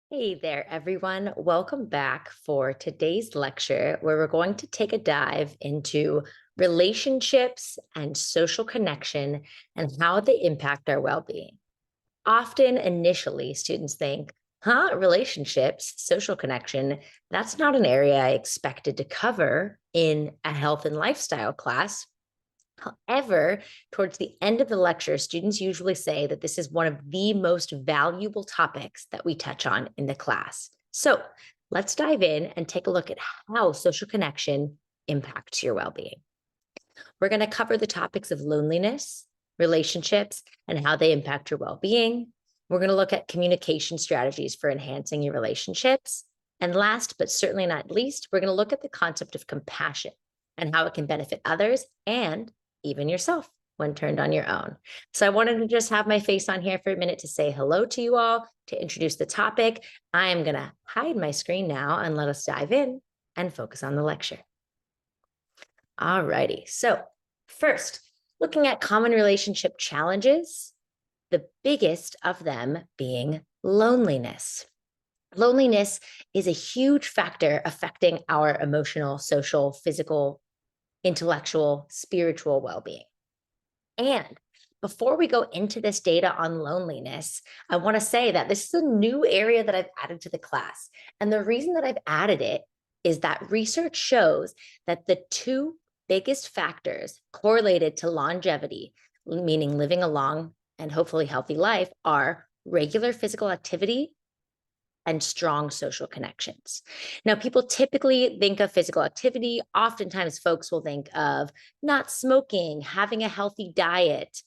Hey there, everyone. Welcome back for today's lecture, where we're going to take a dive into relationships and social connection and how they impact our well being. Often, initially, students think, relationships, social connection, that's not an area I expected to cover in a health and lifestyle class. However, towards the end of the lecture, students usually say that this is one of the most valuable topics that we touch on in the class. So let's dive in and take a look at how social connection impacts your well being. We're going to cover the topics of loneliness, relationships, and how they impact your well being. We're going to look at communication strategies for enhancing your relationships. And last, but certainly not least, we're going to look at the concept of compassion and how it can benefit others and even yourself when turned on your own. So I wanted to just have my face on here for a minute to say hello to you all, to introduce the topic. I am going to hide my screen now and let us dive in and focus on the lecture. All righty. So, first, looking at common relationship challenges, the biggest of them being loneliness. Loneliness is a huge factor affecting our emotional, social, physical, intellectual, spiritual well being. And before we go into this data on loneliness, I want to say that this is a new area that I've added to the class. And the reason that I've added it is that research shows that the two biggest factors correlated to longevity, meaning living a long and hopefully healthy life, are regular physical activity and strong social connections. Now, people typically think of physical activity. Oftentimes, folks will think of not smoking, having a healthy diet,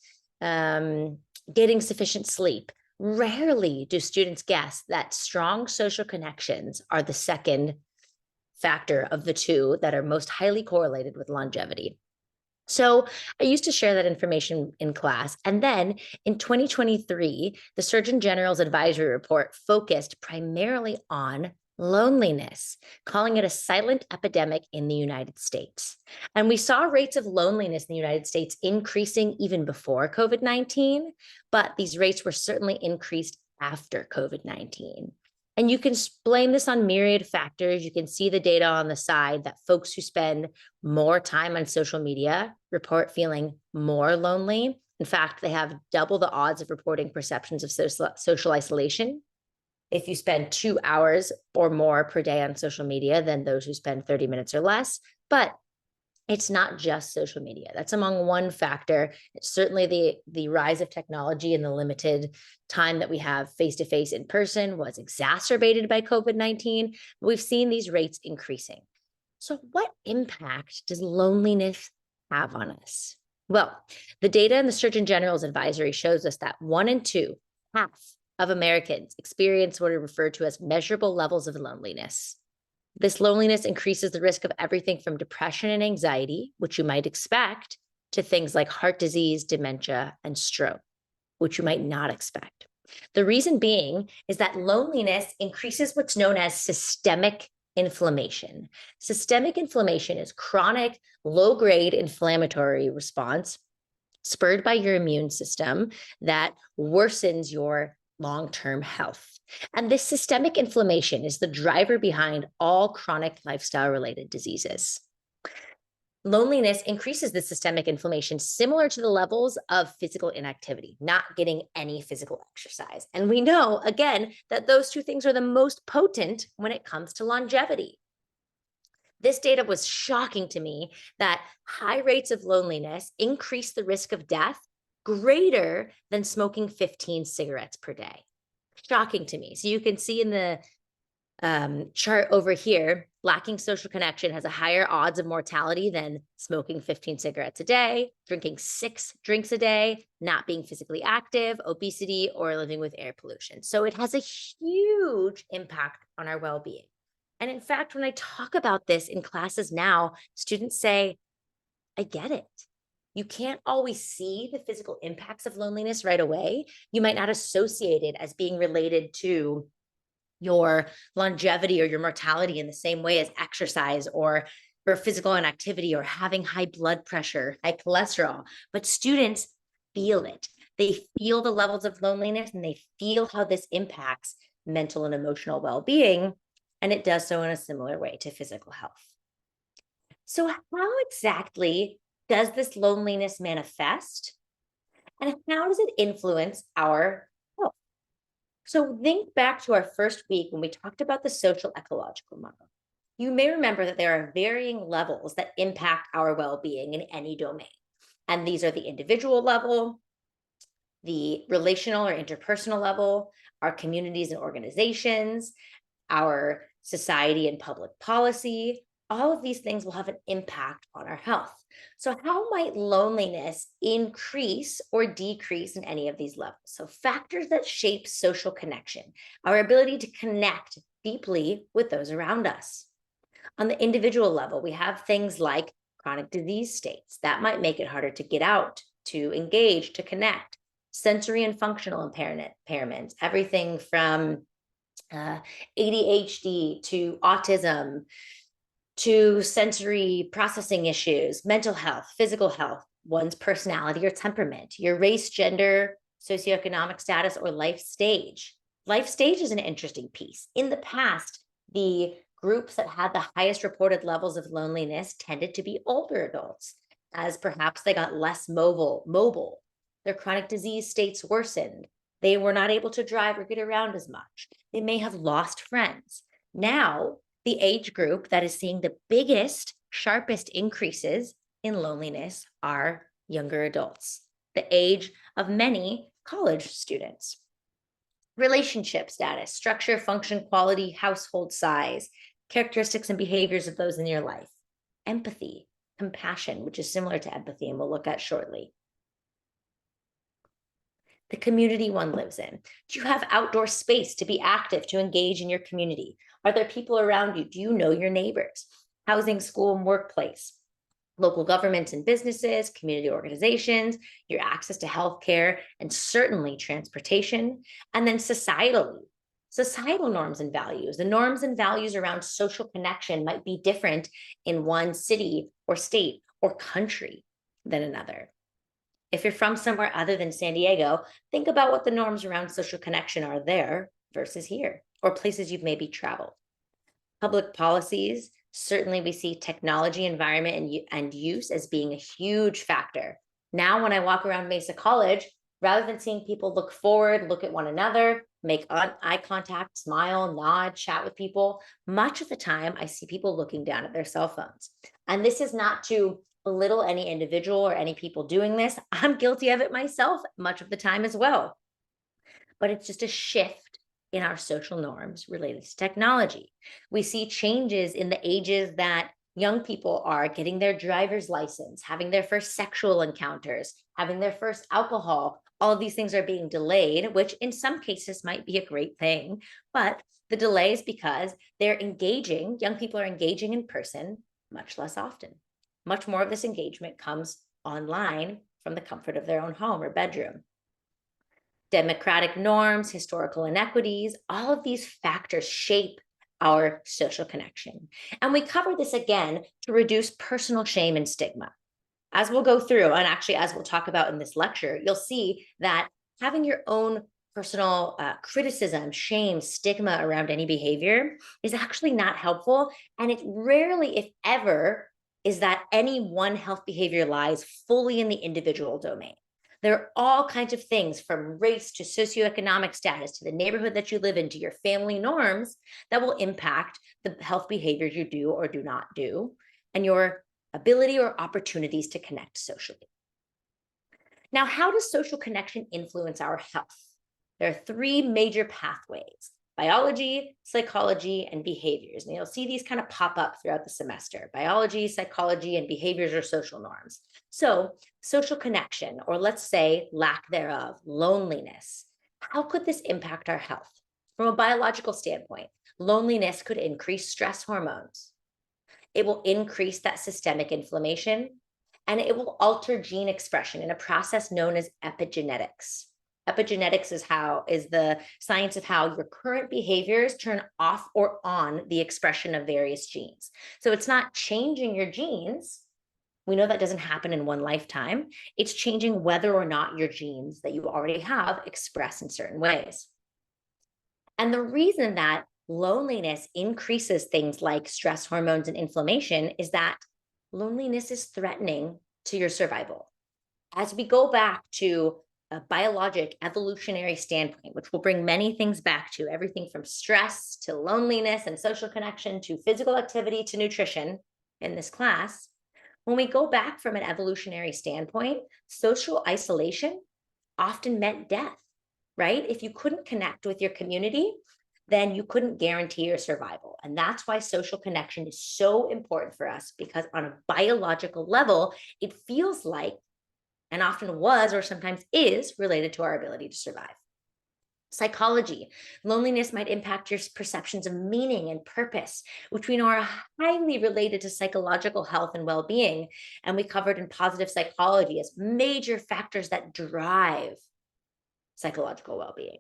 getting sufficient sleep. Rarely do students guess that strong social connections are the second factor of the two that are most highly correlated with longevity. So I used to share that information in class. And then in 2023, the Surgeon General's advisory report focused primarily on loneliness, calling it a silent epidemic in the United States. And we saw rates of loneliness in the United States increasing even before COVID 19, but these rates were certainly increased after COVID 19. And you can blame this on myriad factors. You can see the data on the side that folks who spend more time on social media report feeling more lonely. In fact, they have double the odds of reporting perceptions of social isolation if you spend 2 hours or more per day on social media than those who spend 30 minutes or less. But it's not just social media. That's among one factor. It's certainly the rise of technology and the limited time that we have face to face in person was exacerbated by COVID 19. We've seen these rates increasing. So, what impact does loneliness have on us? Well, the data in the Surgeon General's advisory shows us that one in two, half of Americans experience what are referred to as measurable levels of loneliness. This loneliness increases the risk of everything from depression and anxiety, which you might expect, to things like heart disease, dementia, and stroke, which you might not expect. The reason being is that loneliness increases what's known as systemic inflammation. Systemic inflammation is chronic, low grade inflammatory response spurred by your immune system that worsens your long term health. And this systemic inflammation is the driver behind all chronic lifestyle related diseases. Loneliness increases the systemic inflammation similar to the levels of physical inactivity, not getting any physical exercise. And we know, again, that those two things are the most potent when it comes to longevity. This data was shocking to me that high rates of loneliness increase the risk of death greater than smoking 15 cigarettes per day. Shocking to me. So you can see in the chart over here, lacking social connection has a higher odds of mortality than smoking 15 cigarettes a day, drinking 6 drinks a day, not being physically active, obesity, or living with air pollution. So it has a huge impact on our well being. And in fact, when I talk about this in classes now, students say, I get it. You can't always see the physical impacts of loneliness right away. You might not associate it as being related to your longevity or your mortality in the same way as exercise or physical inactivity or having high blood pressure, high cholesterol. But students feel it. They feel the levels of loneliness and they feel how this impacts mental and emotional well-being, and it does so in a similar way to physical health. So how exactly does this loneliness manifest, and how does it influence our health? So think back to our first week when we talked about the social ecological model. You may remember that there are varying levels that impact our well-being in any domain. And these are the individual level, the relational or interpersonal level, our communities and organizations, our society and public policy. All of these things will have an impact on our health. So, how might loneliness increase or decrease in any of these levels? So, factors that shape social connection, our ability to connect deeply with those around us. On the individual level, we have things like chronic disease states that might make it harder to get out, to engage, to connect. Sensory and functional impairments, everything from uh, ADHD to autism to sensory processing issues, mental health, physical health, one's personality or temperament, your race, gender, socioeconomic status, or life stage. Life stage is an interesting piece. In the past, the groups that had the highest reported levels of loneliness tended to be older adults, as perhaps they got less mobile. Their chronic disease states worsened. They were not able to drive or get around as much. They may have lost friends. Now, the age group that is seeing the biggest, sharpest increases in loneliness are younger adults, the age of many college students. Relationship status, structure, function, quality, household size, characteristics and behaviors of those in your life. Empathy, compassion, which is similar to empathy, and we'll look at shortly. The community one lives in. Do you have outdoor space to be active, to engage in your community? Are there people around you? Do you know your neighbors? Housing, school, and workplace. Local governments and businesses, community organizations, your access to healthcare, and certainly transportation. And then societally, societal norms and values. The norms and values around social connection might be different in one city or state or country than another. If you're from somewhere other than San Diego, think about what the norms around social connection are there versus here, or places you've maybe traveled. Public policies, certainly we see technology, environment, and use as being a huge factor. Now, when I walk around Mesa College, rather than seeing people look forward, look at one another, make eye contact, smile, nod, chat with people, much of the time I see people looking down at their cell phones. And this is not to belittle any individual or any people doing this. I'm guilty of it myself much of the time as well. But it's just a shift in our social norms related to technology. We see changes in the ages that young people are getting their driver's license, having their first sexual encounters, having their first alcohol. All of these things are being delayed, which in some cases might be a great thing. But the delay is because they're engaging, young people are engaging in person much less often. Much more of this engagement comes online from the comfort of their own home or bedroom. Democratic norms, historical inequities, all of these factors shape our social connection. And we cover this again to reduce personal shame and stigma. As we'll go through, and actually as we'll talk about in this lecture, you'll see that having your own personal criticism, shame, stigma around any behavior is actually not helpful. And it rarely, if ever, is that any one health behavior lies fully in the individual domain. There are all kinds of things from race to socioeconomic status to the neighborhood that you live in to your family norms that will impact the health behaviors you do or do not do and your ability or opportunities to connect socially. Now, how does social connection influence our health? There are three major pathways: biology, psychology, and behaviors. And you'll see these kind of pop up throughout the semester: biology, psychology, and behaviors or social norms. So, social connection, or let's say lack thereof, loneliness. How could this impact our health? From a biological standpoint, loneliness could increase stress hormones. It will increase that systemic inflammation, and it will alter gene expression in a process known as epigenetics. Epigenetics is the science of how your current behaviors turn off or on the expression of various genes. So it's not changing your genes. We know that doesn't happen in one lifetime. It's changing whether or not your genes that you already have express in certain ways. And the reason that loneliness increases things like stress hormones and inflammation is that loneliness is threatening to your survival. As we go back to a biologic evolutionary standpoint, which will bring many things back to everything from stress to loneliness and social connection to physical activity to nutrition in this class, when we go back from an evolutionary standpoint, social isolation often meant death, right? If you couldn't connect with your community, then you couldn't guarantee your survival. And that's why social connection is so important for us, because on a biological level, it feels like, and often was or sometimes is, related to our ability to survive. Psychology, loneliness might impact your perceptions of meaning and purpose, which we know are highly related to psychological health and well being. And we covered in positive psychology as major factors that drive psychological well being.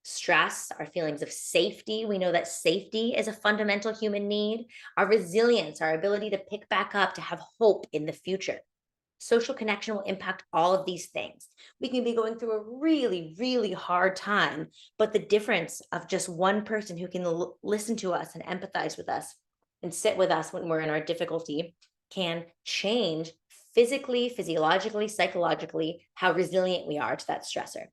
Stress, our feelings of safety. We know that safety is a fundamental human need. Our resilience, our ability to pick back up, to have hope in the future. Social connection will impact all of these things. We can be going through a really, really hard time, but the difference of just one person who can listen to us and empathize with us and sit with us when we're in our difficulty can change physically, physiologically, psychologically, how resilient we are to that stressor.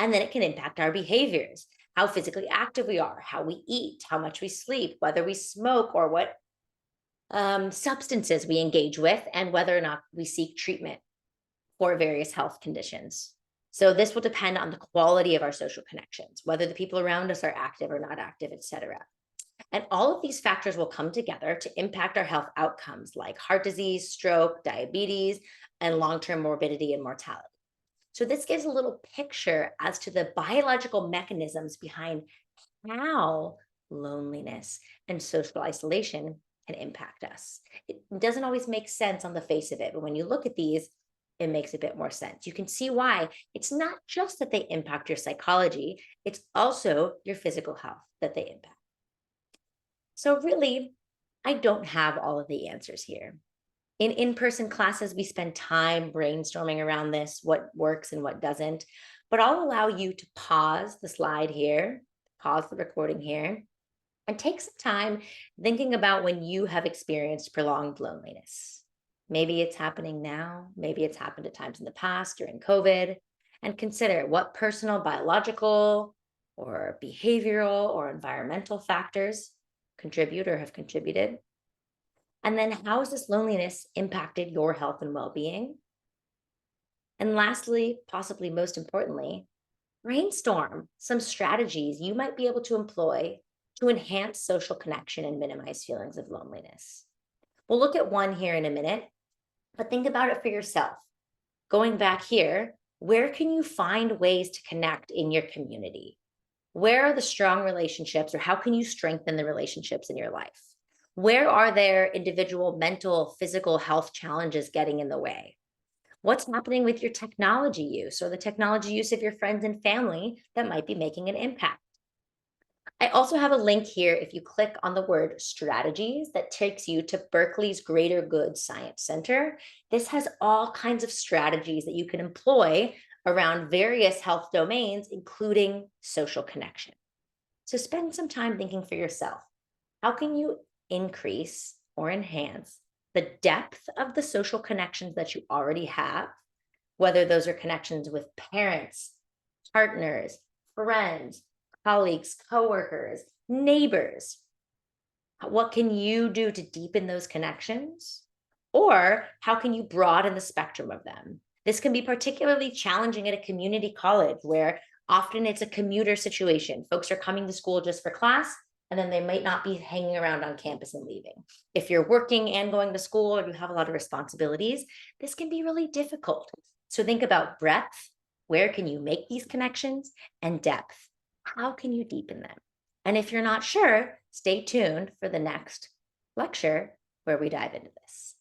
And then it can impact our behaviors, how physically active we are, how we eat, how much we sleep, whether we smoke or what substances we engage with, and whether or not we seek treatment for various health conditions. So this will depend on the quality of our social connections, whether the people around us are active or not active, etc. And all of these factors will come together to impact our health outcomes like heart disease, stroke, diabetes, and long-term morbidity and mortality. So this gives a little picture as to the biological mechanisms behind how loneliness and social isolation can impact us. It doesn't always make sense on the face of it, but when you look at these, it makes a bit more sense. You can see why it's not just that they impact your psychology, it's also your physical health that they impact. So, really, I don't have all of the answers here. In in-person classes, we spend time brainstorming around this, what works and what doesn't. But I'll allow you to pause the slide here, pause the recording here, and take some time thinking about when you have experienced prolonged loneliness. Maybe it's happening now, maybe it's happened at times in the past during COVID, and consider what personal, biological, or behavioral or environmental factors contribute or have contributed. And then how has this loneliness impacted your health and well being? And lastly, possibly most importantly, brainstorm some strategies you might be able to employ to enhance social connection and minimize feelings of loneliness. We'll look at one here in a minute, but think about it for yourself. Going back here, where can you find ways to connect in your community? Where are the strong relationships, or how can you strengthen the relationships in your life? Where are there individual mental, physical health challenges getting in the way? What's happening with your technology use or the technology use of your friends and family that might be making an impact? I also have a link here if you click on the word strategies that takes you to Berkeley's Greater Good Science Center. This has all kinds of strategies that you can employ around various health domains, including social connection. So spend some time thinking for yourself. How can you increase or enhance the depth of the social connections that you already have, whether those are connections with parents, partners, friends, colleagues, coworkers, neighbors? What can you do to deepen those connections? Or how can you broaden the spectrum of them? This can be particularly challenging at a community college where often it's a commuter situation. Folks are coming to school just for class, and then they might not be hanging around on campus and leaving. If you're working and going to school or you have a lot of responsibilities, this can be really difficult. So think about breadth. Where can you make these connections? And depth. How can you deepen them? And if you're not sure, stay tuned for the next lecture where we dive into this.